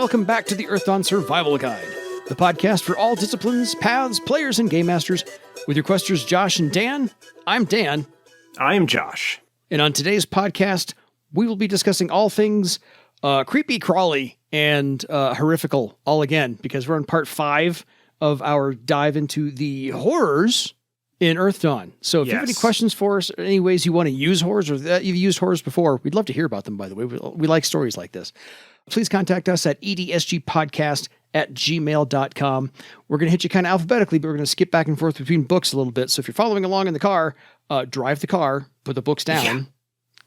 welcome back to the Earthdawn Survival Guide, the podcast for all disciplines, paths, players, and game masters. With your questers Josh and Dan, I'm Dan. I'm Josh. And on today's podcast, we will be discussing all things creepy, crawly, and horrifical all again, because we're on part 5 of our dive into the horrors in Earthdawn. So if you have any questions for us, or any ways you want to use horrors, or that you've used horrors before, we'd love to hear about them, by the way. We like stories like this. Please contact us at edsgpodcast@gmail.com. We're going to hit you kind of alphabetically, but we're going to skip back and forth between books a little bit. So if you're following along in the car, drive the car, put the books down. Yeah.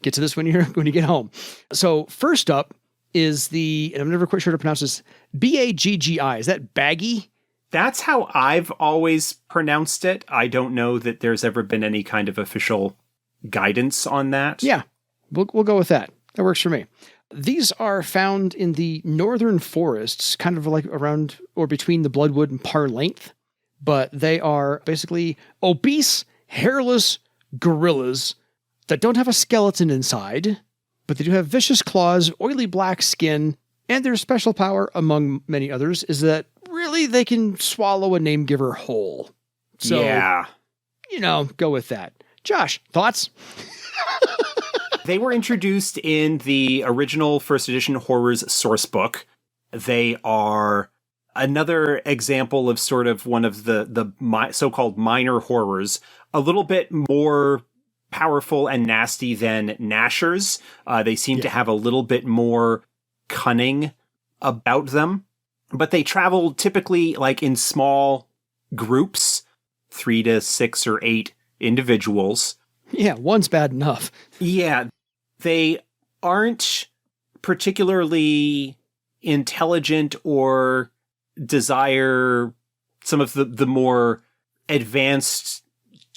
Get to this when you get home. So first up is and I'm never quite sure how to pronounce this, Baggi. Is that Baggi? That's how I've always pronounced it. I don't know that there's ever been any kind of official guidance on that. Yeah, we'll go with that. That works for me. These are found in the northern forests, kind of like around or between the Bloodwood and Par length, but they are basically obese, hairless gorillas that don't have a skeleton inside, but they do have vicious claws, oily black skin, and their special power, among many others, is that really they can swallow a name giver whole. So, yeah, go with that. Josh, thoughts? They were introduced in the original first edition Horrors sourcebook. They are another example of sort of one of the so-called minor horrors, a little bit more powerful and nasty than Nashers. They seem to have a little bit more cunning about them, but they travel typically like in small groups, 3 to 6 or 8 individuals. Yeah, one's bad enough. Yeah, they aren't particularly intelligent or desire some of the more advanced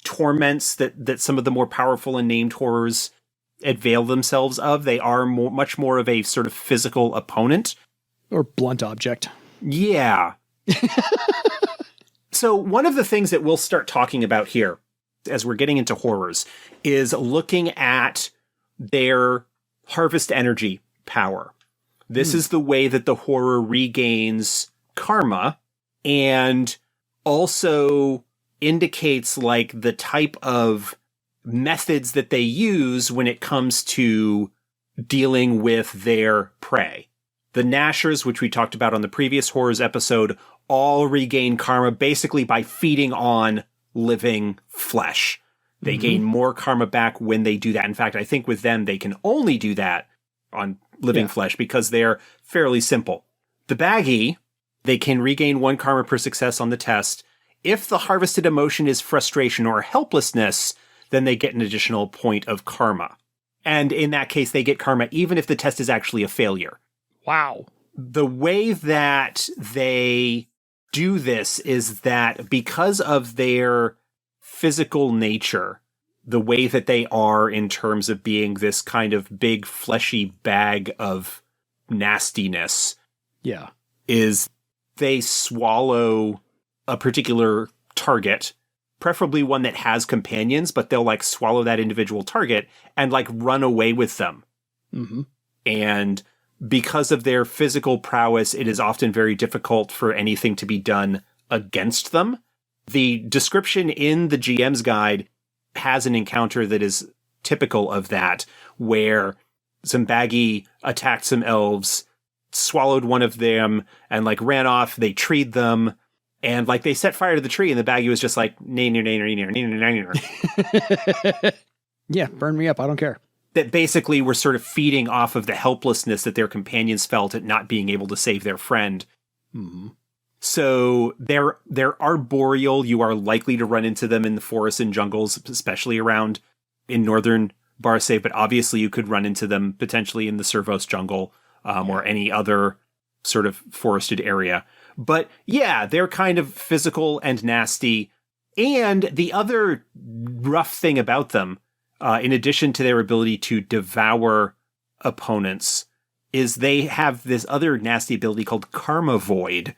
torments that some of the more powerful and named horrors avail themselves of. They are much more of a sort of physical opponent. Or blunt object. Yeah. So one of the things that we'll start talking about here as we're getting into horrors is looking at their harvest energy power. This is the way that the horror regains karma and also indicates like the type of methods that they use when it comes to dealing with their prey. The Nashers, which we talked about on the previous horrors episode, all regain karma basically by feeding on living flesh. They gain more karma back when they do that. In fact, I think with them, they can only do that on living flesh because they're fairly simple. The Baggi, they can regain 1 karma per success on the test. If the harvested emotion is frustration or helplessness, then they get an additional point of karma. And in that case, they get karma even if the test is actually a failure. Wow. The way that they do this is that because of their physical nature, the way that they are in terms of being this kind of big fleshy bag of nastiness, is they swallow a particular target, preferably one that has companions, but they'll like swallow that individual target and like run away with them. Mm-hmm. And because of their physical prowess, it is often very difficult for anything to be done against them. The description in the GM's guide has an encounter that is typical of that, where some Baggi attacked some elves, swallowed one of them, and like ran off. They treed them, and like they set fire to the tree, and the Baggi was just like, yeah, burn me up, I don't care. That basically were sort of feeding off of the helplessness that their companions felt at not being able to save their friend. Mm-hmm. So they're arboreal. You are likely to run into them in the forests and jungles, especially around in northern Barsay, but obviously you could run into them potentially in the Servos jungle or any other sort of forested area. But yeah, they're kind of physical and nasty. And the other rough thing about them, in addition to their ability to devour opponents, is they have this other nasty ability called Karma Void.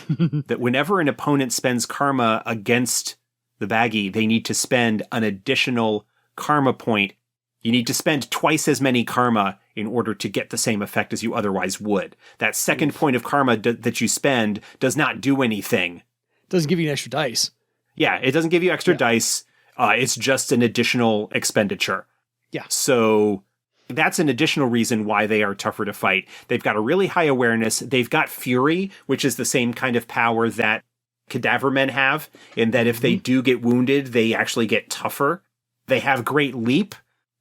That whenever an opponent spends karma against the Baggi, they need to spend an additional karma point You need to spend twice as many karma in order to get the same effect as you otherwise would. That second point of karma that you spend does not do anything. Doesn't give you an extra dice. Yeah, it doesn't give you extra dice. It's just an additional expenditure. Yeah. So that's an additional reason why they are tougher to fight. They've got a really high awareness. They've got fury, which is the same kind of power that cadaver men have, in that if they do get wounded, they actually get tougher. They have great leap,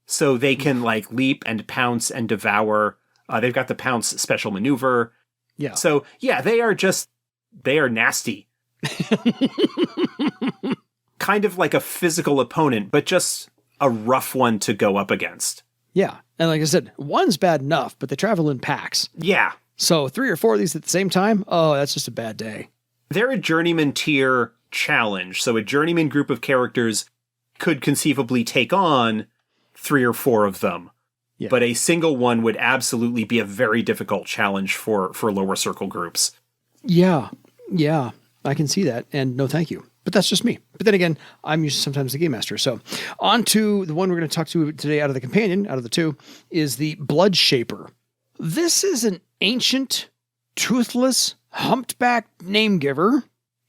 so they can like leap and pounce and devour. They've got the pounce special maneuver. Yeah. So yeah, they are nasty. Kind of like a physical opponent, but just a rough one to go up against. Yeah. And like I said, one's bad enough, but they travel in packs. Yeah. So 3 or 4 of these at the same time, oh, that's just a bad day. They're a journeyman tier challenge. So a journeyman group of characters could conceivably take on 3 or 4 of them. Yeah. But a single one would absolutely be a very difficult challenge for lower circle groups. Yeah. Yeah. I can see that. And no, thank you. But that's just me. But then again, I'm usually sometimes the game master. So on to the one we're going to talk to today out of the companion, out of the 2, is the Bloodshaper. This is an ancient, toothless, humped-back name giver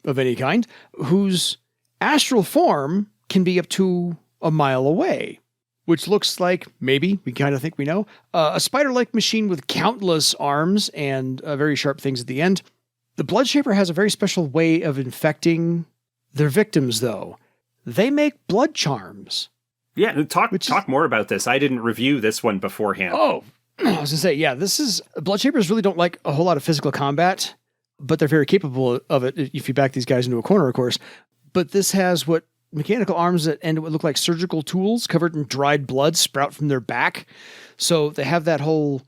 of any kind, whose astral form can be up to a mile away, which looks like, maybe, we kind of think we know, a spider-like machine with countless arms and very sharp things at the end. The Bloodshaper has a very special way of infecting their victims, though. They make blood charms. Yeah, talk more about this. I didn't review this one beforehand. Oh, I was going to say, yeah, Bloodshapers really don't like a whole lot of physical combat, but they're very capable of it if you back these guys into a corner, of course. But this has what mechanical arms that end what look like surgical tools covered in dried blood sprout from their back. So they have that whole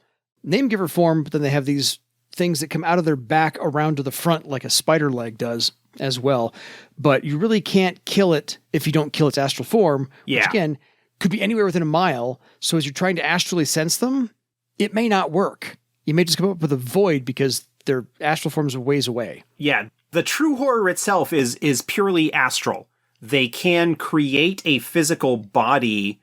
name giver form, but then they have these things that come out of their back around to the front like a spider leg does as well. But you really can't kill it if you don't kill its astral form, which again could be anywhere within a mile. So as you're trying to astrally sense them, it may not work. You may just come up with a void because their astral forms are ways away. Yeah, the true horror itself is purely astral. They can create a physical body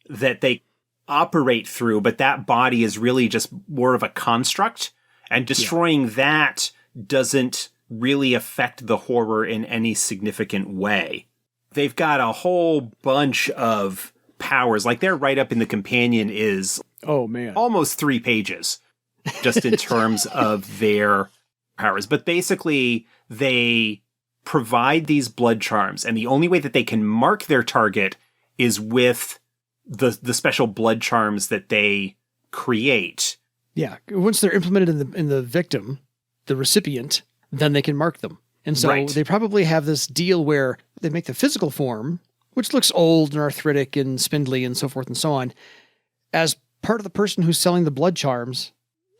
that they operate through, but that body is really just more of a construct, and destroying that doesn't really affect the horror in any significant way. They've got a whole bunch of powers. Like their write-up in the companion is almost 3 pages, just in terms of their powers. But basically, they provide these blood charms, and the only way that they can mark their target is with the special blood charms that they create. Yeah, once they're implemented in the victim, the recipient, then they can mark them. And so they probably have this deal where they make the physical form, which looks old and arthritic and spindly and so forth and so on, as part of the person who's selling the blood charms.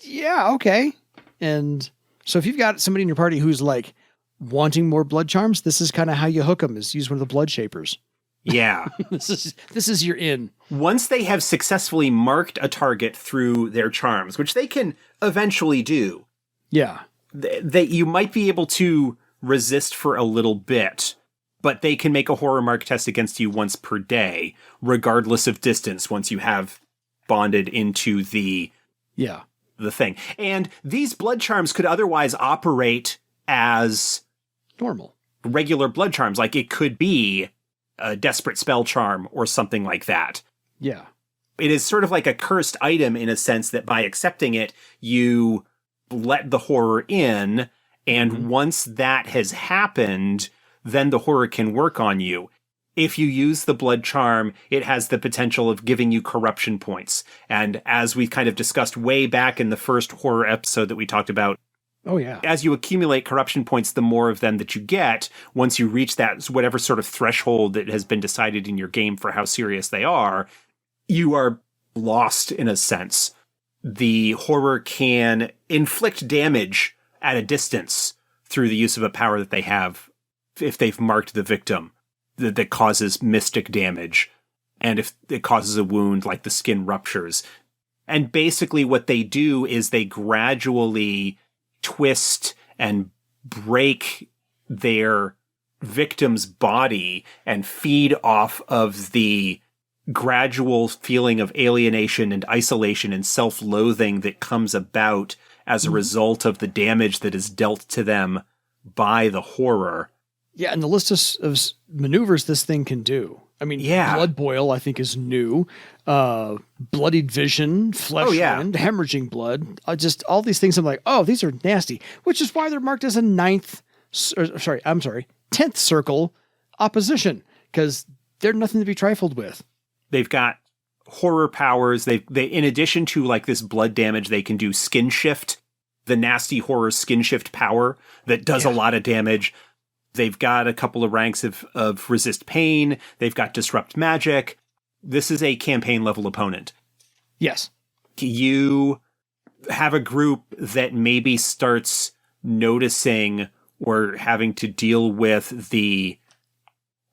Yeah, okay. And so if you've got somebody in your party who's like wanting more blood charms, this is kind of how you hook them, is use one of the blood shapers. Yeah. This is your in. Once they have successfully marked a target through their charms, which they can eventually do. Yeah. You might be able to resist for a little bit, but they can make a horror mark test against you once per day, regardless of distance, once you have bonded into the thing. And these blood charms could otherwise operate as normal, regular blood charms. Like it could be a desperate spell charm or something like that. Yeah. It is sort of like a cursed item in a sense that by accepting it, you let the horror in. And once that has happened, then the horror can work on you. If you use the blood charm, it has the potential of giving you corruption points. And as we kind of discussed way back in the first horror episode that we talked about, as you accumulate corruption points, the more of them that you get, once you reach that whatever sort of threshold that has been decided in your game for how serious they are, you are lost in a sense. The horror can inflict damage at a distance through the use of a power that they have if they've marked the victim that causes mystic damage. And if it causes a wound, like the skin ruptures. And basically what they do is they gradually twist and break their victim's body and feed off of the gradual feeling of alienation and isolation and self-loathing that comes about as a result of the damage that is dealt to them by the horror. Yeah, and the list of maneuvers this thing can do. I mean, blood boil, I think, is new. Bloodied vision, flesh wound, hemorrhaging blood. Just all these things. I'm like, oh, these are nasty, which is why they're marked as a 10th circle opposition, because they're nothing to be trifled with. They've got horror powers. They in addition to like this blood damage, they can do skin shift, the nasty horror skin shift power that does a lot of damage. They've got a couple of ranks of resist pain. They've got disrupt magic. This is a campaign level opponent. Yes. You have a group that maybe starts noticing or having to deal with the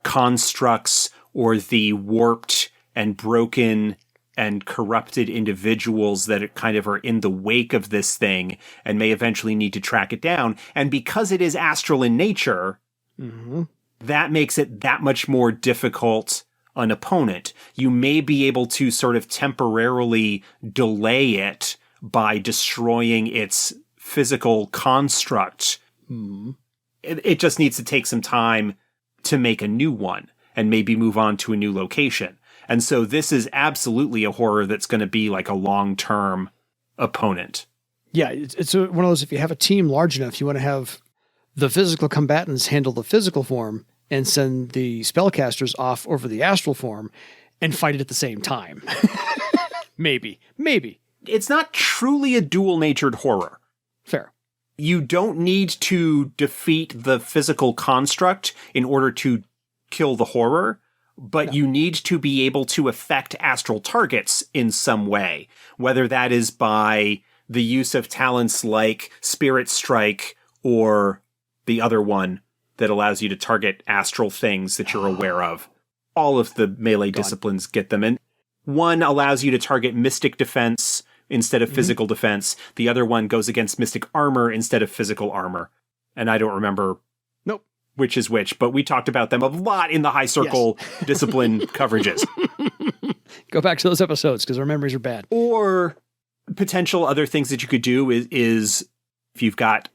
constructs or the warped and broken and corrupted individuals that kind of are in the wake of this thing and may eventually need to track it down. And because it is astral in nature, that makes it that much more difficult an opponent. You may be able to sort of temporarily delay it by destroying its physical construct. It just needs to take some time to make a new one and maybe move on to a new location. And so this is absolutely a horror that's going to be like a long-term opponent. Yeah, it's one of those, if you have a team large enough, you want to have the physical combatants handle the physical form and send the spellcasters off over the astral form and fight it at the same time. Maybe. It's not truly a dual-natured horror. Fair. You don't need to defeat the physical construct in order to kill the horror, but you need to be able to affect astral targets in some way, whether that is by the use of talents like Spirit Strike or the other one that allows you to target astral things that you're aware of. All of the melee disciplines get them. And one allows you to target mystic defense instead of physical defense. The other one goes against mystic armor instead of physical armor. And I don't remember which is which, but we talked about them a lot in the high circle discipline coverages. Go back to those episodes because our memories are bad. Or potential other things that you could do is if you've got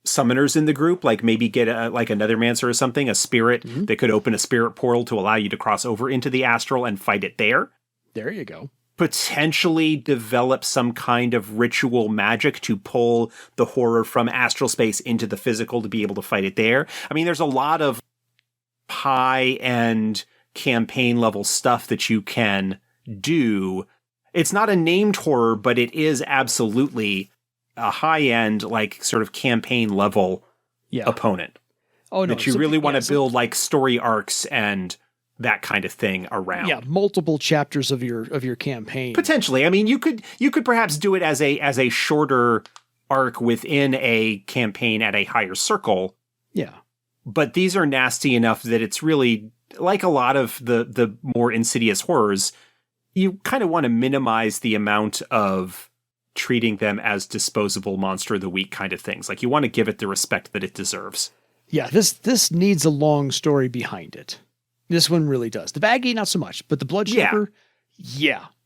summoners in the group, like maybe get like another Mancer or something, a spirit that could open a spirit portal to allow you to cross over into the astral and fight it there. There you go. Potentially develop some kind of ritual magic to pull the horror from astral space into the physical to be able to fight it there. I mean, there's a lot of high-end campaign level stuff that you can do. It's not a named horror, but it is absolutely a high-end, like, sort of campaign level opponent. Oh, no. That you really want to build, like, story arcs and that kind of thing around. Yeah, multiple chapters of your campaign. Potentially. I mean, you could perhaps do it as a shorter arc within a campaign at a higher circle. Yeah. But these are nasty enough that it's really, like a lot of the more insidious horrors, you kind of want to minimize the amount of treating them as disposable monster of the week kind of things. Like, you want to give it the respect that it deserves. Yeah, this needs a long story behind it. This one really does. The Baggi, not so much, but the Bloodshaper,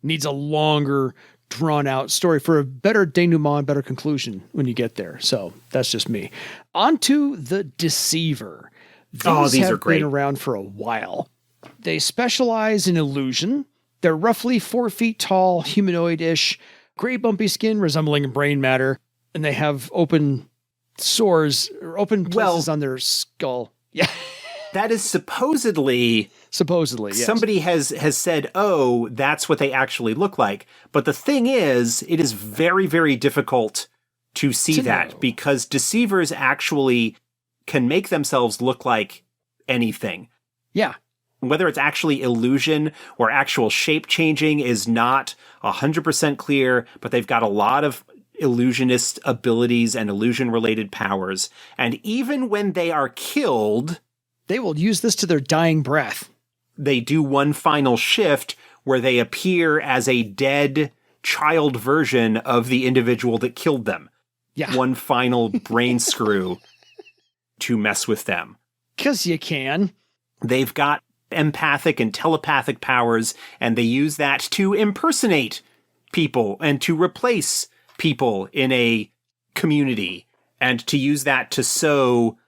needs a longer, drawn-out story for a better denouement, better conclusion when you get there. So that's just me. On to the Deceiver. These have are great. Been around for a while. They specialize in illusion. They're roughly 4 feet tall, humanoid-ish, gray bumpy skin resembling brain matter, and they have open sores, or open places on their skull. Yeah. That is supposedly, yes. Somebody has said, oh, that's what they actually look like. But the thing is, it is very, very difficult to see that because deceivers actually can make themselves look like anything. Yeah. Whether it's actually illusion or actual shape changing is not 100% clear, but they've got a lot of illusionist abilities and illusion related powers. And even when they are killed, they will use this to their dying breath. They do one final shift where they appear as a dead child version of the individual that killed them. Yeah. One final brain screw to mess with them. 'Cause you can. They've got empathic and telepathic powers, and they use that to impersonate people and to replace people in a community, and to use that to sow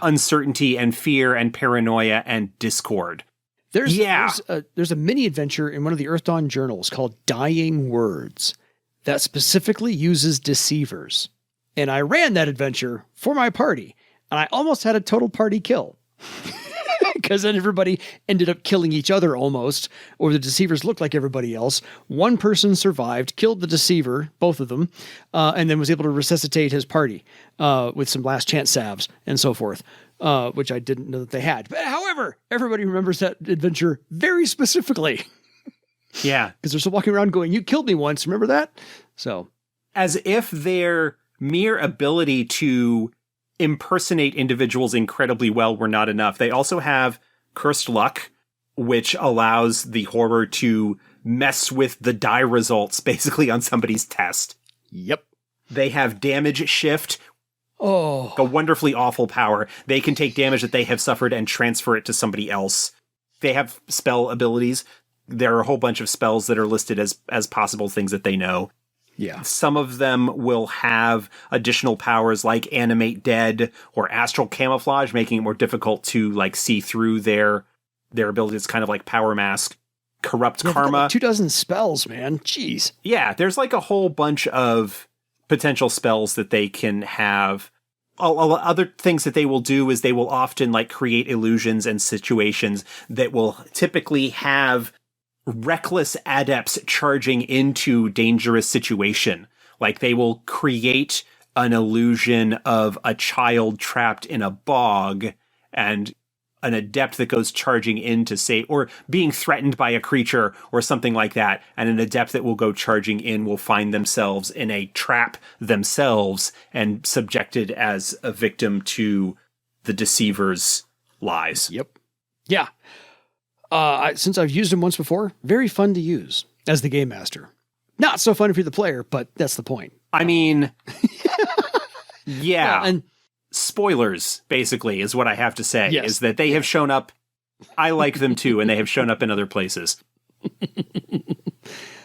uncertainty and fear and paranoia and discord. There's a mini adventure in one of the Earthdawn journals called Dying Words that specifically uses deceivers. And I ran that adventure for my party, and I almost had a total party kill. Because then everybody ended up killing each other almost, or the deceivers looked like everybody else. One person survived, killed the deceiver, both of them, and then was able to resuscitate his party with some last chance salves and so forth, which I didn't know that they had. But however, everybody remembers that adventure very specifically. Yeah. Because they're still walking around going, you killed me once, remember that? So, as if their mere ability to impersonate individuals incredibly well were not enough. They also have cursed luck, which allows the horror to mess with the die results basically on somebody's test. Yep. They have damage shift. Oh. A wonderfully awful power. They can take damage that they have suffered and transfer it to somebody else. They have spell abilities. There are a whole bunch of spells that are listed as possible things that they know. Yeah. Some of them will have additional powers like animate dead or astral camouflage, making it more difficult to like see through their ability. It's kind of like power mask. Corrupt karma. Like 24 spells, man. Jeez. Yeah, there's like a whole bunch of potential spells that they can have. Other things that they will do is they will often like create illusions and situations that will typically have reckless adepts charging into dangerous situation. Like they will create an illusion of a child trapped in a bog and an adept that goes charging in to save, or being threatened by a creature or something like that. And an adept that will go charging in will find themselves in a trap themselves and subjected as a victim to the deceiver's lies. Yep. Yeah. Since I've used them once before, very fun to use as the game master. Not so fun if you're the player, but that's the point. I mean, yeah. Well, and spoilers, basically, is what I have to say, yes. Is that they have shown up. I like them too, and they have shown up in other places.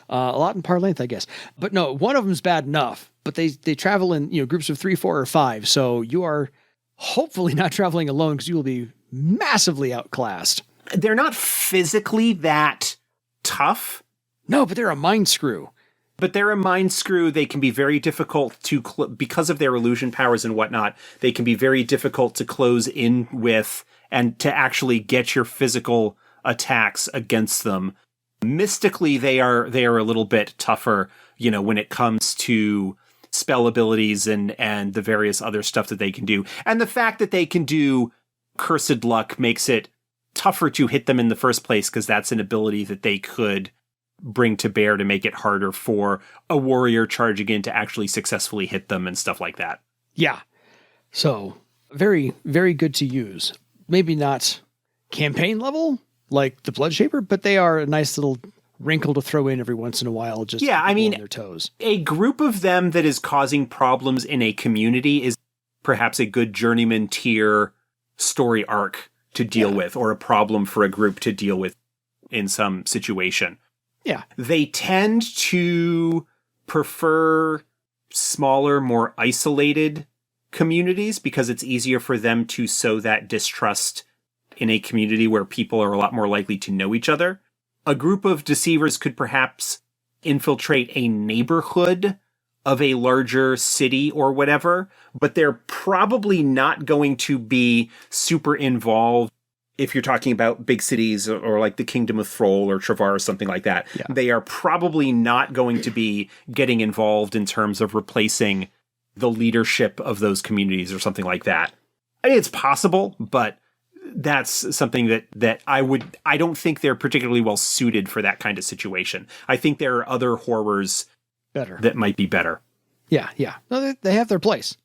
A lot in par length, I guess. But no, one of them's bad enough, but they travel in groups of 3, 4, or 5, so you are hopefully not traveling alone because you will be massively outclassed. They're not physically that tough. No, but they're a mind screw. But they're a mind screw. They can be very difficult to, because of their illusion powers and whatnot, they can be very difficult to close in with and to actually get your physical attacks against them. Mystically, they are a little bit tougher, when it comes to spell abilities and the various other stuff that they can do. And the fact that they can do cursed luck makes it tougher to hit them in the first place, because that's an ability that they could bring to bear to make it harder for a warrior charging in to actually successfully hit them and stuff like that. Yeah. So very, very good to use. Maybe not campaign level like the Bloodshaper, but they are a nice little wrinkle to throw in every once in a while. Just on their toes. A group of them that is causing problems in a community is perhaps a good journeyman tier story arc to deal with, or a problem for a group to deal with in some situation. Yeah. They tend to prefer smaller, more isolated communities because it's easier for them to sow that distrust in a community where people are a lot more likely to know each other. A group of deceivers could perhaps infiltrate a neighborhood of a larger city or whatever, but they're probably not going to be super involved if you're talking about big cities or like the Kingdom of Thrall or Travar or something like that. Yeah. They are probably not going to be getting involved in terms of replacing the leadership of those communities or something like that. I mean, it's possible, but that's something that I don't think they're particularly well suited for that kind of situation. I think there are other horrors better that might be better. Yeah. No, they have their place.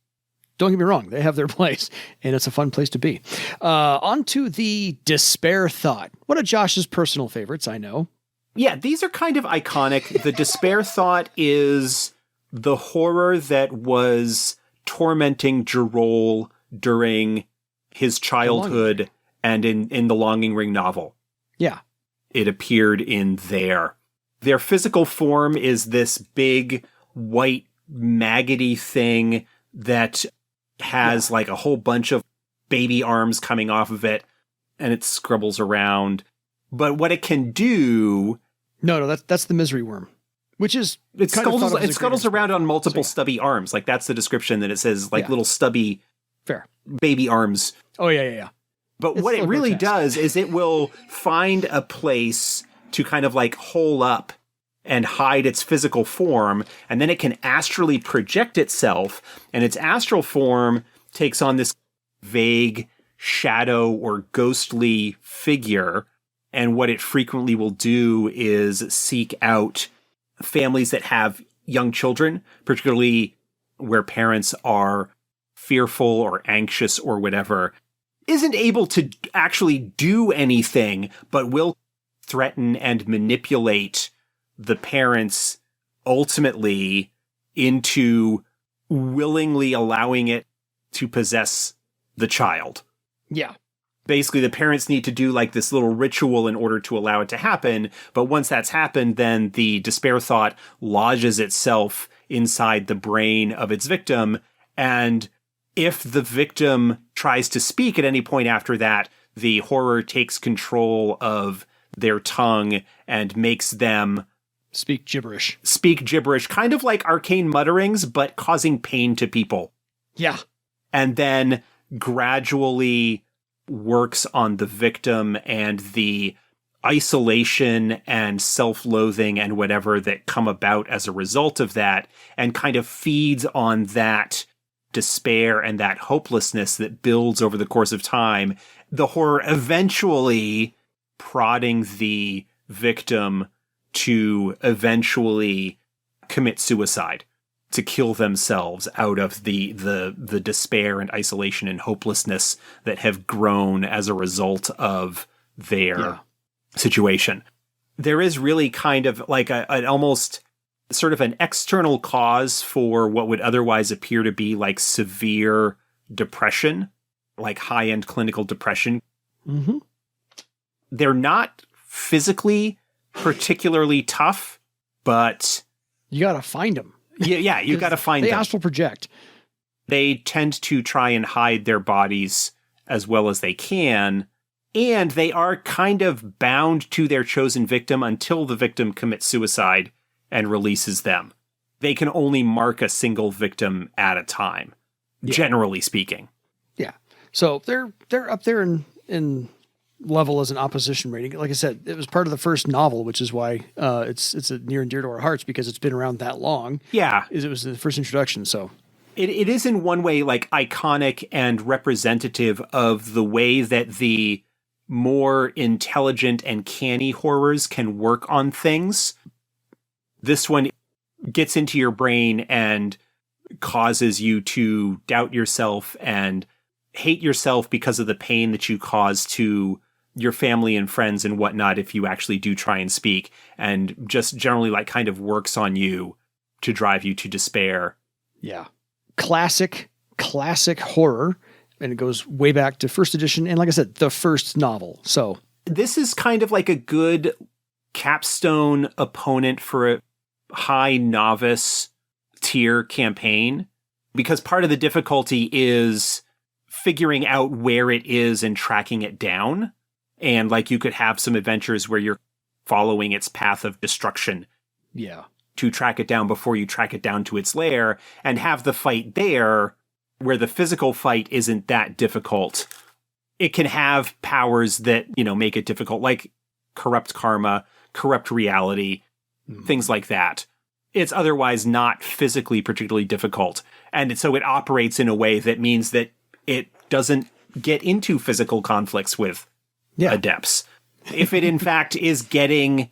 Don't get me wrong. They have their place, and it's a fun place to be. On to the Despairthought. One of Josh's personal favorites, I know. Yeah, these are kind of iconic. The Despairthought is the horror that was tormenting Jerol during his childhood and in the Longing Ring novel. Yeah. It appeared in there. Their physical form is this big, white, maggoty thing that has like a whole bunch of baby arms coming off of it, and it scrubbles around. But what it can do... No, that's the misery worm, which is... It scuttles around on multiple stubby arms. Like, that's the description that it says, like little stubby baby arms. Oh, yeah. But what it really does is it will find a place to kind of like hole up and hide its physical form, and then it can astrally project itself, and its astral form takes on this vague shadow or ghostly figure, and what it frequently will do is seek out families that have young children, particularly where parents are fearful or anxious or whatever, isn't able to actually do anything, but will threaten and manipulate the parents ultimately into willingly allowing it to possess the child. Yeah. Basically, the parents need to do like this little ritual in order to allow it to happen. But once that's happened, then the despair thought lodges itself inside the brain of its victim. And if the victim tries to speak at any point after that, the horror takes control of their tongue and makes them speak gibberish, kind of like arcane mutterings, but causing pain to people. Yeah. And then gradually works on the victim and the isolation and self-loathing and whatever that come about as a result of that, and kind of feeds on that despair and that hopelessness that builds over the course of time. The horror eventually prodding the victim to eventually commit suicide, to kill themselves out of the despair and isolation and hopelessness that have grown as a result of their situation. There is really kind of like an almost sort of an external cause for what would otherwise appear to be like severe depression, like high-end clinical depression. Mm-hmm. They're not physically particularly tough, but you got to find them. Yeah, you got to find them. They astral project. They tend to try and hide their bodies as well as they can, and they are kind of bound to their chosen victim until the victim commits suicide and releases them. They can only mark a single victim at a time, generally speaking. Yeah. So they're up there in level as an opposition rating. Like I said, it was part of the first novel, which is why it's a near and dear to our hearts, because it's been around that long. Yeah. It was the first introduction, so... It is in one way like iconic and representative of the way that the more intelligent and canny horrors can work on things. This one gets into your brain and causes you to doubt yourself and hate yourself because of the pain that you cause to your family and friends and whatnot if you actually do try and speak, and just generally like kind of works on you to drive you to despair. Yeah. Classic horror, and it goes way back to first edition, and like I said, the first novel. So this is kind of like a good capstone opponent for a high novice tier campaign, because part of the difficulty is figuring out where it is and tracking it down. And like you could have some adventures where you're following its path of destruction. Yeah. To track it down before you track it down to its lair, and have the fight there where the physical fight isn't that difficult. It can have powers that, make it difficult, like corrupt karma, corrupt reality, things like that. It's otherwise not physically particularly difficult. And so it operates in a way that means that it doesn't get into physical conflicts with adepts. If it in fact is getting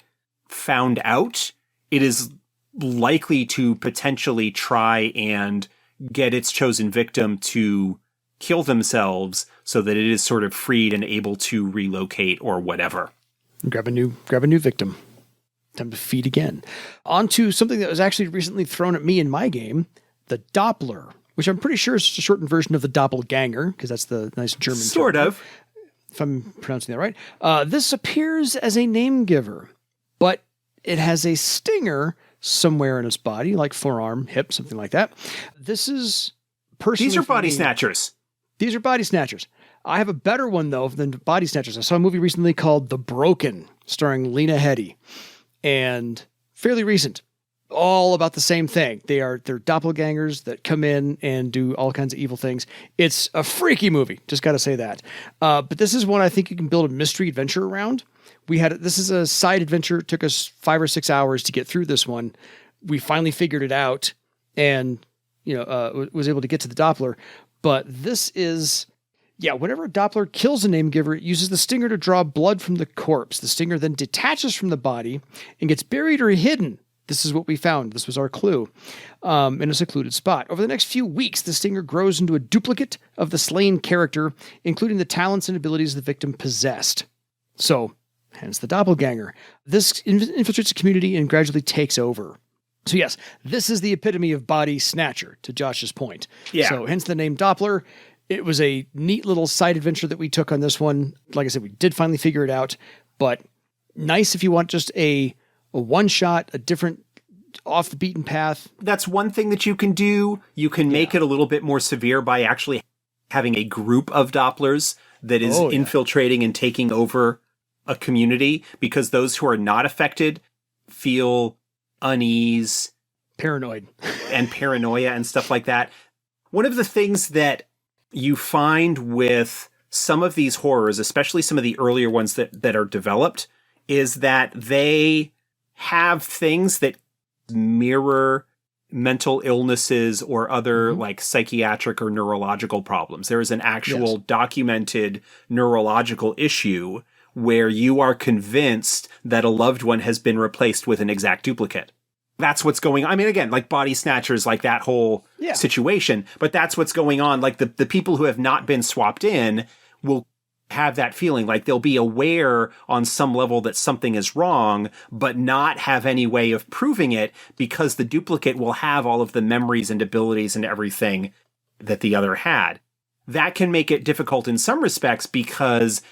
found out, it is likely to potentially try and get its chosen victim to kill themselves so that it is sort of freed and able to relocate or whatever. Grab a new victim. Time to feed again. On to something that was actually recently thrown at me in my game, the Doppler, which I'm pretty sure is just a shortened version of the doppelganger, because that's the nice German sort term. of. if I'm pronouncing that right. This appears as a name giver, but it has a stinger somewhere in its body, like forearm, hip, something like that. This is personally. These are body snatchers. These are body snatchers. I have a better one, though, than body snatchers. I saw a movie recently called The Broken, starring Lena Headey, and fairly recent. All about the same thing. They're doppelgangers that come in and do all kinds of evil things. It's a freaky movie. Just got to say that. But this is one I think you can build a mystery adventure around. This is a side adventure. It took us 5 or 6 hours to get through this one. We finally figured it out and, was able to get to the Doppler. But this is, whenever a Doppler kills a name giver, it uses the stinger to draw blood from the corpse. The stinger then detaches from the body and gets buried or hidden. This is what we found. This was our clue, in a secluded spot. Over the next few weeks, the stinger grows into a duplicate of the slain character, including the talents and abilities the victim possessed. So, hence the doppelganger. This infiltrates the community and gradually takes over. So yes, this is the epitome of body snatcher, to Josh's point. Yeah. So hence the name Doppler. It was a neat little side adventure that we took on this one. Like I said, we did finally figure it out, but nice if you want just a one shot, a different off the beaten path. That's one thing that you can do. You can make it a little bit more severe by actually having a group of Dopplers that is infiltrating and taking over a community, because those who are not affected feel unease, paranoid, and paranoia and stuff like that. One of the things that you find with some of these horrors, especially some of the earlier ones that are developed, is that they have things that mirror mental illnesses or other like psychiatric or neurological problems. There is an actual documented neurological issue where you are convinced that a loved one has been replaced with an exact duplicate. That's what's going on. I mean, again, like body snatchers, like that whole situation, but that's what's going on. Like the people who have not been swapped in will have that feeling, like they'll be aware on some level that something is wrong, but not have any way of proving it, because the duplicate will have all of the memories and abilities and everything that the other had. That can make it difficult in some respects because,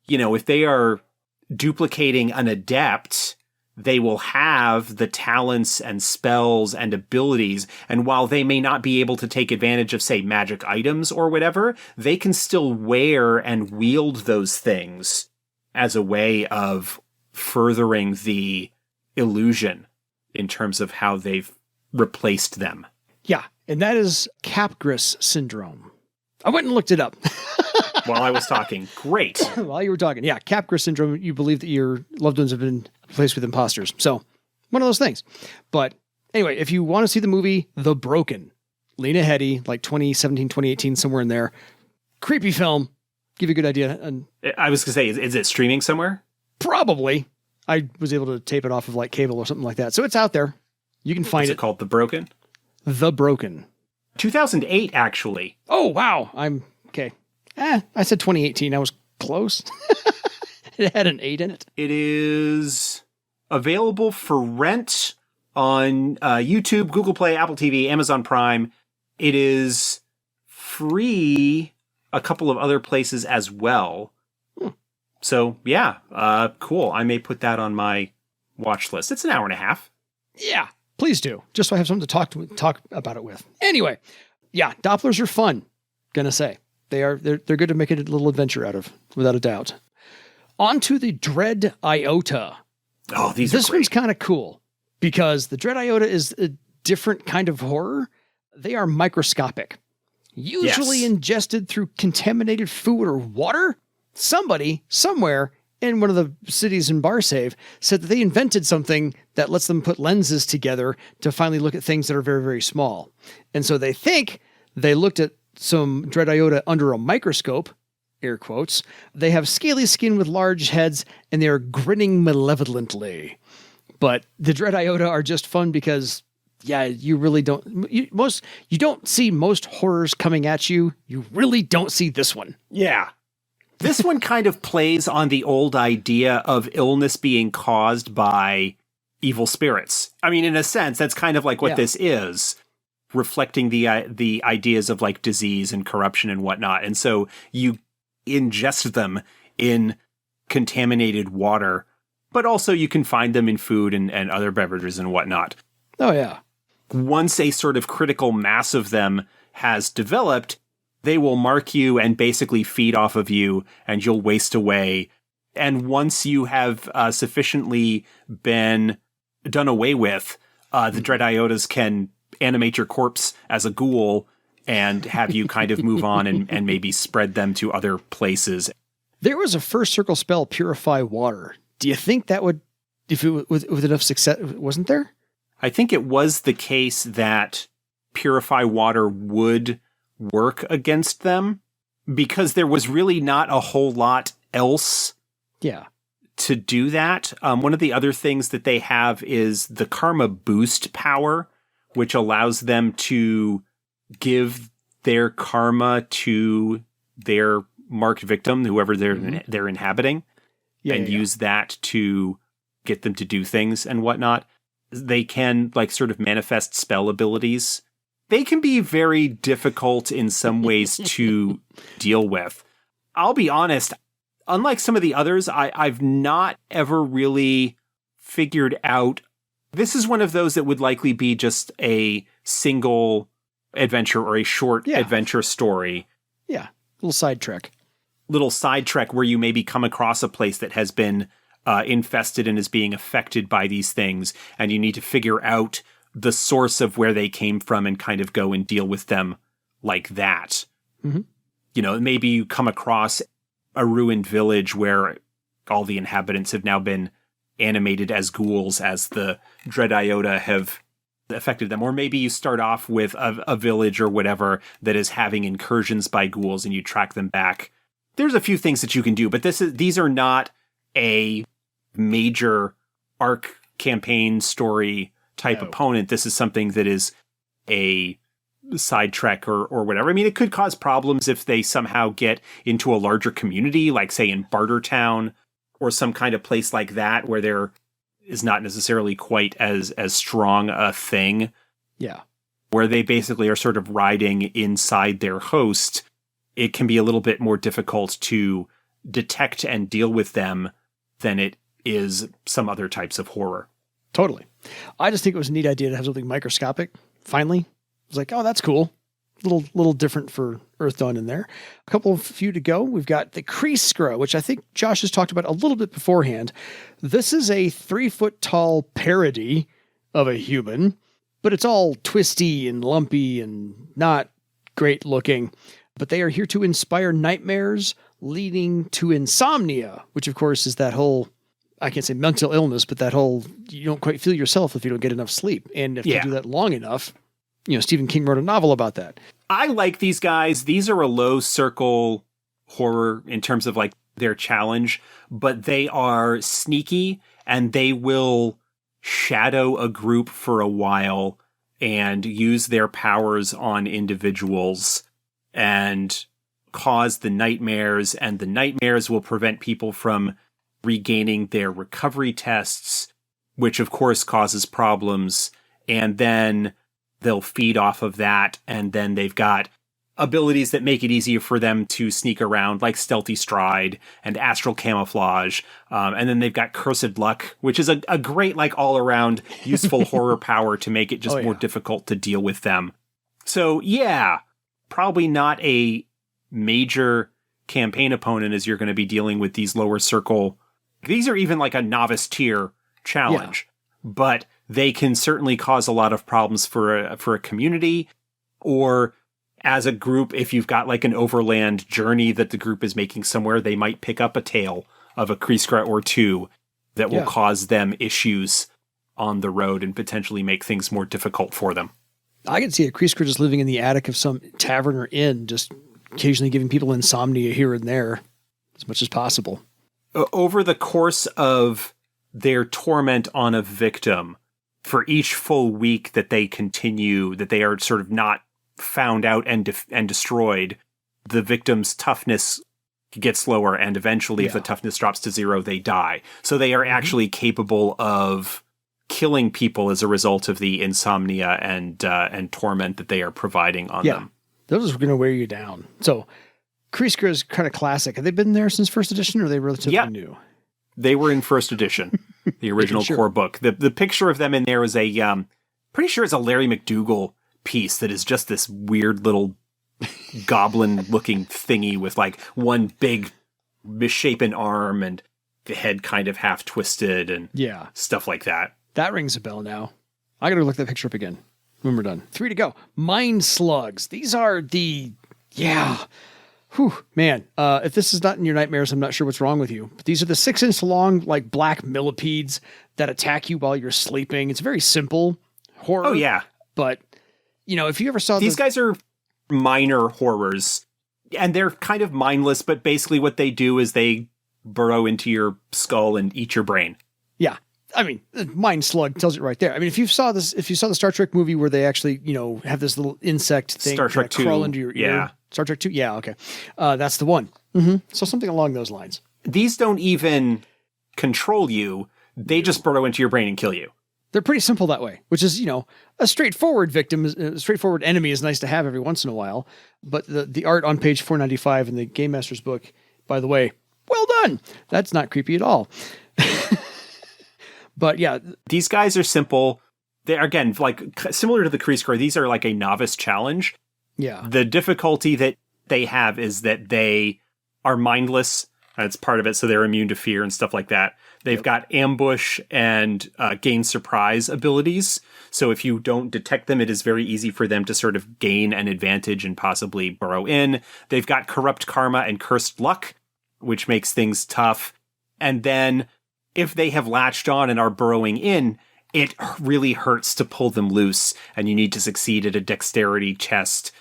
if they are duplicating an adept, they will have the talents and spells and abilities. And while they may not be able to take advantage of, say, magic items or whatever, they can still wear and wield those things as a way of furthering the illusion in terms of how they've replaced them. Yeah, and that is Capgras syndrome. I went and looked it up. While I was talking. Great. While you were talking. Yeah, Capgras syndrome, you believe that your loved ones have been replaced with imposters. So, one of those things. But anyway, if you want to see the movie The Broken, Lena Headey, like 2017, 2018, somewhere in there. Creepy film. Give you a good idea. And I was going to say, is it streaming somewhere? Probably. I was able to tape it off of like cable or something like that. So it's out there. You can find it. Is it called The Broken? The Broken. 2008, actually. Oh, wow. I'm okay. I said 2018. I was close. It had an 8 in it. It is available for rent on YouTube, Google Play, Apple TV, Amazon Prime. It is free a couple of other places as well. So, yeah, cool. I may put that on my watch list. It's an hour and a half. Yeah, please do. Just so I have something to talk about it with. Anyway, yeah, Dopplers are fun. Gonna say. They're good to make it a little adventure out of, without a doubt. On to the Dread Iota. Oh, this one's kind of cool because the Dread Iota is a different kind of horror. They are microscopic, usually ingested through contaminated food or water. Somebody, somewhere in one of the cities in Barsave said that they invented something that lets them put lenses together to finally look at things that are very, very small. And so they think they looked at some Dread Iota under a microscope, air quotes. They have scaly skin with large heads, and they are grinning malevolently. But the Dread Iota are just fun because, you really don't... You don't see most horrors coming at you. You really don't see this one. Yeah. This one kind of plays on the old idea of illness being caused by evil spirits. I mean, in a sense, that's kind of like what this is. Reflecting the ideas of like disease and corruption and whatnot. And so you ingest them in contaminated water, but also you can find them in food and other beverages and whatnot. Oh, yeah. Once a sort of critical mass of them has developed, they will mark you and basically feed off of you, and you'll waste away. And once you have sufficiently been done away with, the Dread Iotas can animate your corpse as a ghoul and have you kind of move on and maybe spread them to other places. There was a first circle spell, Purify Water. Do you think that would, if it with enough success, wasn't there? I think it was the case that Purify Water would work against them because there was really not a whole lot else to do that. One of the other things that they have is the Karma Boost power, which allows them to give their karma to their marked victim, whoever they're inhabiting, and use that to get them to do things and whatnot. They can like sort of manifest spell abilities. They can be very difficult in some ways to deal with. I'll be honest, unlike some of the others, I've not ever really figured out. This is one of those that would likely be just a single adventure or a short adventure story. Yeah, little side trek Where you maybe come across a place that has been infested and is being affected by these things, and you need to figure out the source of where they came from and kind of go and deal with them like that. Mm-hmm. You know, maybe you come across a ruined village where all the inhabitants have now been animated as ghouls as the Dread Iota have affected them. Or maybe you start off with a village or whatever that is having incursions by ghouls and you track them back. There's a few things that you can do, but these are not a major arc campaign story type opponent. This is something that is a side trek or whatever. I mean, it could cause problems if they somehow get into a larger community, like say in Bartertown or some kind of place like that where there is not necessarily quite as strong a thing. Yeah. Where they basically are sort of riding inside their host. It can be a little bit more difficult to detect and deal with them than it is some other types of horror. Totally. I just think it was a neat idea to have something microscopic. Finally, I was like, oh, that's cool. Little different for Earthdawn in there. A couple of few to go. We've got the Crease Scrow, which I think Josh has talked about a little bit beforehand. This is a 3-foot tall parody of a human, but it's all twisty and lumpy and not great looking. But they are here to inspire nightmares leading to insomnia, which of course is that whole, I can't say mental illness, but that whole, you don't quite feel yourself if you don't get enough sleep. And if you do that long enough, Stephen King wrote a novel about that. I like these guys. These are a low circle horror in terms of like their challenge, but they are sneaky and they will shadow a group for a while and use their powers on individuals and cause the nightmares, and the nightmares will prevent people from regaining their recovery tests, which of course causes problems, and then they'll feed off of that, and then they've got abilities that make it easier for them to sneak around, like Stealthy Stride and Astral Camouflage, and then they've got Cursed Luck, which is a great like all-around useful horror power to make it just more difficult to deal with them. So yeah, probably not a major campaign opponent as you're going to be dealing with these lower circle. These are even like a novice tier challenge, but they can certainly cause a lot of problems for a community, or as a group, if you've got like an overland journey that the group is making somewhere, they might pick up a tale of a Kreeskra or two that will cause them issues on the road and potentially make things more difficult for them. I can see a Kreeskra just living in the attic of some tavern or inn, just occasionally giving people insomnia here and there as much as possible. Over the course of their torment on a victim, for each full week that they continue, that they are sort of not found out and destroyed, the victim's toughness gets lower, and eventually if the toughness drops to 0, they die. So they are actually capable of killing people as a result of the insomnia and torment that they are providing on them. Those are going to wear you down. So Kreeska is kind of classic. Have they been there since first edition, or are they relatively new? They were in first edition, the original core book. The picture of them in there is pretty sure it's a Larry McDougall piece that is just this weird little goblin-looking thingy with like one big misshapen arm and the head kind of half twisted and stuff like that. That rings a bell now. I gotta look that picture up again when we're done. 3 to go. Mindslugs. These are the... Yeah. Whew, man. If this is not in your nightmares, I'm not sure what's wrong with you. But these are the 6-inch long, like black millipedes that attack you while you're sleeping. It's very simple horror. Oh, yeah. But, you know, if you ever saw these guys are minor horrors, and they're kind of mindless, but basically what they do is they burrow into your skull and eat your brain. Yeah. I mean, Mind Slug tells it right there. I mean, if you saw the Star Trek movie where they actually, you know, have this little insect thing Star Trek 2, crawl into your ear. Star Trek 2? Yeah, okay. That's the one. Mm-hmm. So something along those lines. These don't even control you. They just burrow into your brain and kill you. They're pretty simple that way, which is, you know, a straightforward enemy is nice to have every once in a while. But the art on page 495 in the Game Master's book, by the way, well done. That's not creepy at all. But yeah. These guys are simple. They're, again, like similar to the Kreeska, these are like a novice challenge. Yeah. The difficulty that they have is that they are mindless. That's part of it. So they're immune to fear and stuff like that. They've got ambush and gain surprise abilities. So if you don't detect them, it is very easy for them to sort of gain an advantage and possibly burrow in. They've got corrupt karma and cursed luck, which makes things tough. And then if they have latched on and are burrowing in, it really hurts to pull them loose, and you need to succeed at a dexterity test.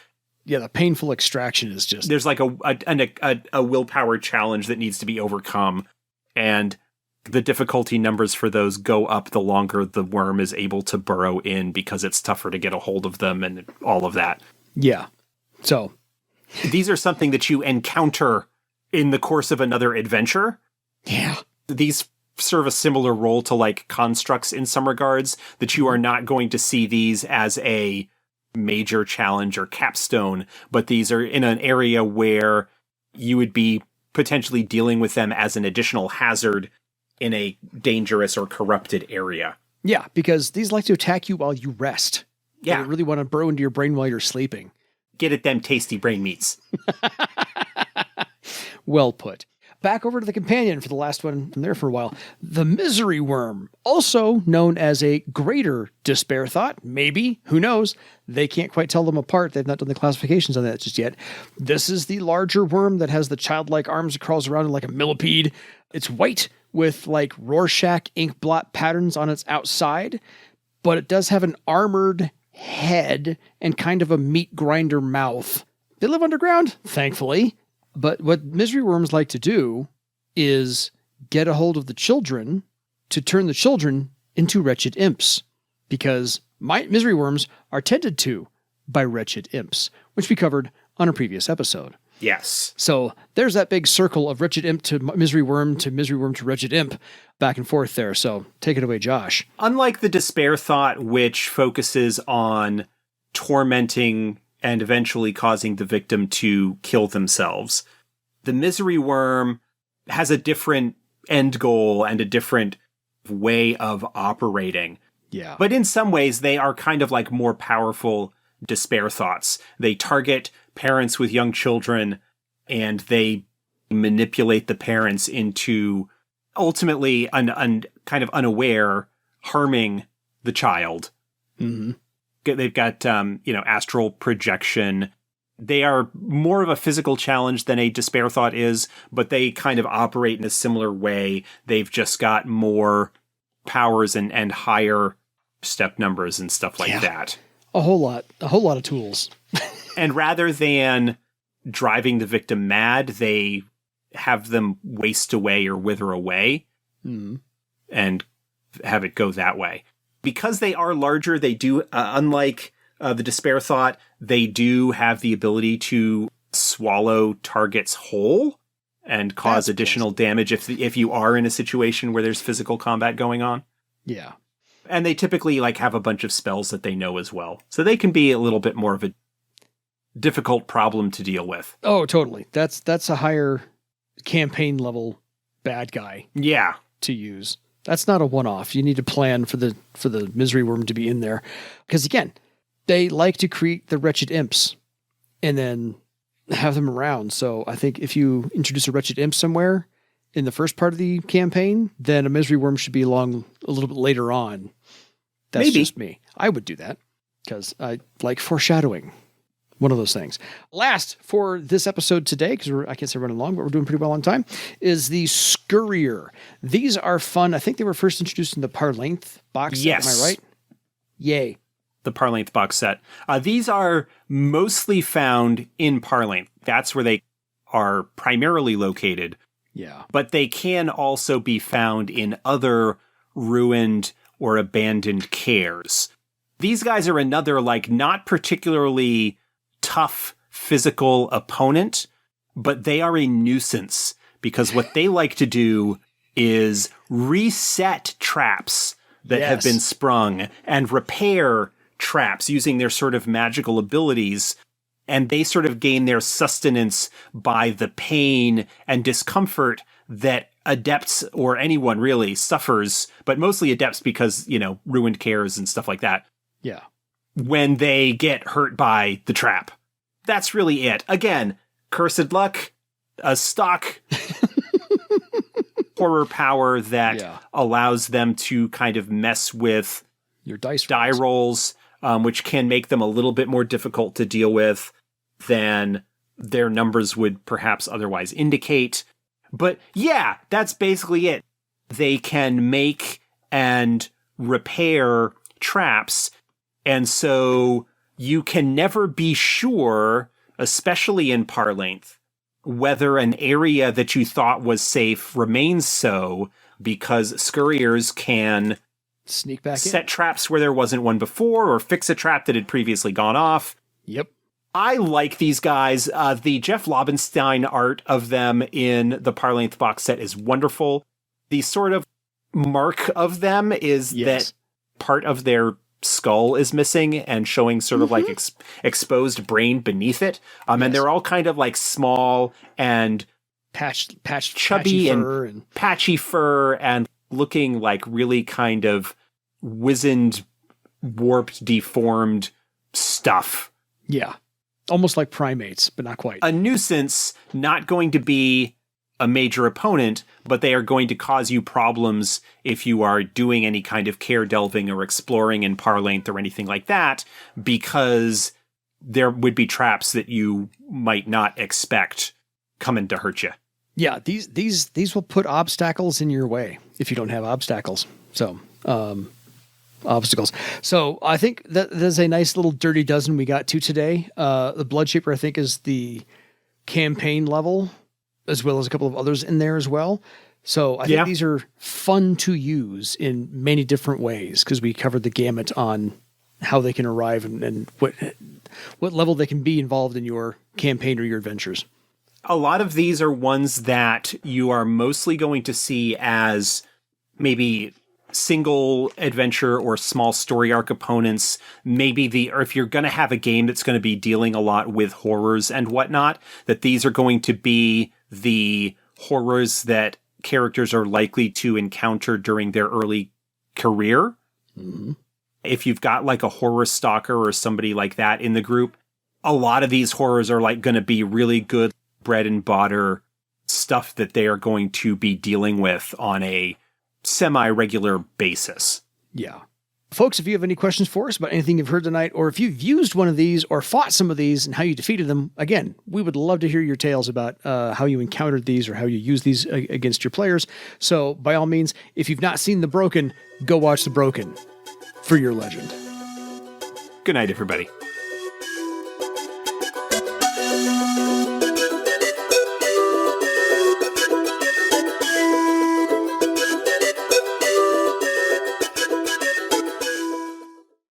Yeah, the painful extraction is just... There's like a willpower challenge that needs to be overcome, and the difficulty numbers for those go up the longer the worm is able to burrow in, because it's tougher to get a hold of them and all of that. Yeah. So... These are something that you encounter in the course of another adventure. Yeah. These serve a similar role to like constructs in some regards, that you are not going to see these as a major challenge or capstone, but these are in an area where you would be potentially dealing with them as an additional hazard in a dangerous or corrupted area. Yeah, because these like to attack you while you rest. Yeah. They really want to burrow into your brain while you're sleeping. Get at them tasty brain meats. Well put. Back over to the companion for the last one from there for a while. The Misery Worm, also known as a greater Despairthought, maybe, who knows? They can't quite tell them apart. They've not done the classifications on that just yet. This is the larger worm that has the childlike arms that crawls around like a millipede. It's white with like Rorschach ink blot patterns on its outside, but it does have an armored head and kind of a meat grinder mouth. They live underground, thankfully. But what misery worms like to do is get a hold of the children to turn the children into wretched imps, because misery worms are tended to by wretched imps, which we covered on a previous episode. Yes. So there's that big circle of wretched imp to misery worm to wretched imp back and forth there. So take it away, Josh. Unlike the Despairthought, which focuses on tormenting and eventually causing the victim to kill themselves, the misery worm has a different end goal and a different way of operating. Yeah. But in some ways, they are kind of like more powerful Despairthoughts. They target parents with young children, and they manipulate the parents into ultimately kind of unaware harming the child. Mm-hmm. They've got, astral projection. They are more of a physical challenge than a Despairthought is, but they kind of operate in a similar way. They've just got more powers and higher step numbers and stuff like that. A whole lot of tools. And rather than driving the victim mad, they have them waste away or wither away and have it go that way. Because they are larger, they do, unlike the Despairthought, they do have the ability to swallow targets whole and cause additional damage if you are in a situation where there's physical combat going on. Yeah. And they typically have a bunch of spells that they know as well. So they can be a little bit more of a difficult problem to deal with. Oh, totally. That's a higher campaign level bad guy Yeah. to use. That's not a one-off. You need to plan for the misery worm to be in there. Because again, they like to create the wretched imps and then have them around. So I think if you introduce a wretched imp somewhere in the first part of the campaign, then a misery worm should be along a little bit later on. That's Maybe. just me. I would do that because I like foreshadowing. One of those things. Last for this episode today, because I can't say running long, but we're doing pretty well on time, is the Scurrier. These are fun. I think they were first introduced in the par length box set. Yes. Am I right? Yay. The par length box set. These are mostly found in par length. That's where they are primarily located. Yeah. But they can also be found in other ruined or abandoned cares. These guys are another, like, not particularly tough physical opponent, but they are a nuisance because what they like to do is reset traps that have been sprung and repair traps using their sort of magical abilities. And they sort of gain their sustenance by the pain and discomfort that adepts or anyone really suffers, but mostly adepts because, ruined cares and stuff like that. Yeah. When they get hurt by the trap. That's really it. Again, cursed luck, a stock horror power that allows them to kind of mess with your die rolls, which can make them a little bit more difficult to deal with than their numbers would perhaps otherwise indicate. But yeah, that's basically it. They can make and repair traps. And so you can never be sure, especially in par length, whether an area that you thought was safe remains so, because Scurriers can sneak back set traps where there wasn't one before, or fix a trap that had previously gone off. Yep. I like these guys. The Jeff Lobenstein art of them in the par length box set is wonderful. The sort of mark of them is that part of their skull is missing and showing sort of like exposed brain beneath it. And they're all kind of like small and patched chubby and patchy fur and looking like really kind of wizened, warped, deformed stuff. Yeah. Almost like primates, but not quite. A nuisance, not going to be a major opponent, but they are going to cause you problems if you are doing any kind of care delving or exploring in par length or anything like that, because there would be traps that you might not expect coming to hurt you. Yeah, these will put obstacles in your way if you don't have obstacles. So, obstacles. So I think there's a nice little dirty dozen we got to today. The Bloodshaper, I think, is the campaign level, as well as a couple of others in there as well. So I think these are fun to use in many different ways because we covered the gamut on how they can arrive and what level they can be involved in your campaign or your adventures. A lot of these are ones that you are mostly going to see as maybe single adventure or small story arc opponents. Maybe or if you're going to have a game that's going to be dealing a lot with horrors and whatnot, that these are going to be the horrors that characters are likely to encounter during their early career. Mm-hmm. If you've got like a horror stalker or somebody like that in the group, a lot of these horrors are like going to be really good bread and butter stuff that they are going to be dealing with on a semi-regular basis. Yeah. Folks, if you have any questions for us about anything you've heard tonight, or if you've used one of these or fought some of these and how you defeated them, again, we would love to hear your tales about how you encountered these or how you use these against your players. So by all means, if you've not seen The Broken, go watch The Broken for your legend. Good night, everybody.